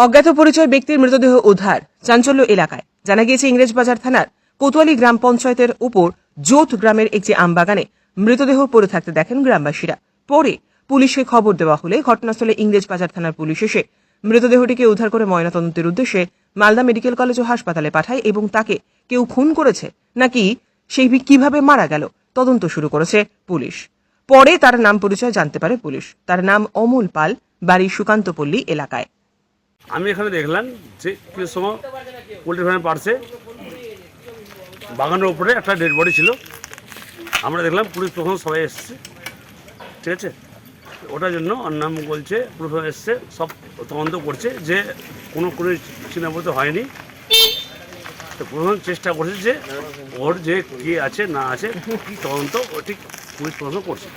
অজ্ঞাত পরিচয় ব্যক্তির মৃতদেহ উদ্ধার, চাঞ্চল্য এলাকায়। জানা গিয়েছে ইংরেজবাজার থানার কোতোয়ালি গ্রাম পঞ্চায়েতের উপর জোত গ্রামের একটি আমবাগানে মৃতদেহ পড়ে থাকতে দেখেন গ্রামবাসীরা। পরে পুলিশকে খবর দেওয়া হলে ঘটনাস্থলে ইংরেজবাজার থানার পুলিশ এসে মৃতদেহটিকে উদ্ধার করে ময়নাতদন্তের উদ্দেশ্যে মালদা মেডিকেল কলেজ ও হাসপাতালে পাঠায় এবং তাকে কেউ খুন করেছে নাকি সেই কিভাবে মারা গেল তদন্ত শুরু করেছে পুলিশ। পরে তার নাম পরিচয় জানতে পারে পুলিশ। তার নাম অমল পাল, বাড়ি সুকান্তপল্লী এলাকায়। আমি এখানে দেখলাম যে কিছু সময় পোল্ট্রি ফার্মের পার্শ্বে বাগানের উপরে একটা ডেড বডি ছিল। আমরা দেখলাম পুলিশ প্রশাসন সবাই এসছে, ঠিক আছে। ওটার জন্য ওর নাম বলছে প্রশাসন এসছে, সব তদন্ত করছে যে কোনো চিহ্নবদ্ধ হয়নি। তো প্রশাসন চেষ্টা করছে যে ওর যে কে আছে না আছে কি তদন্ত ও ঠিক পুলিশ প্রশাসন করছে।